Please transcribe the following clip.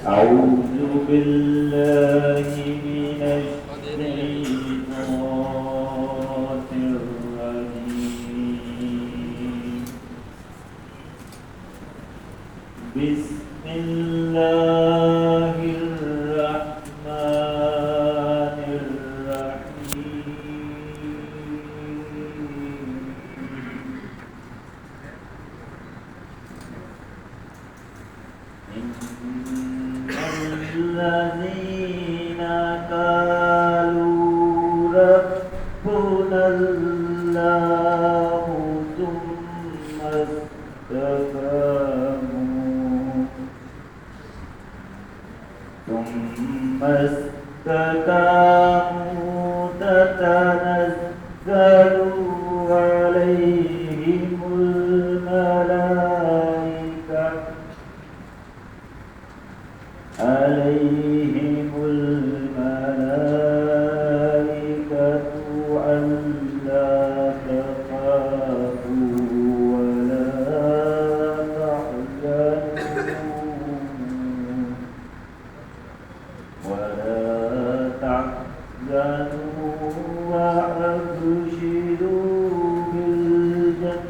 أعوذ بالله من الشيطان الرجيم. بسم الله الرحمن الرحيم. إن الذين قالوا ربنا الله ثم استقاموا تتنزل عليهم الملائكة ألا تخافوا ولا تحزنوا وأبشروا بالجنة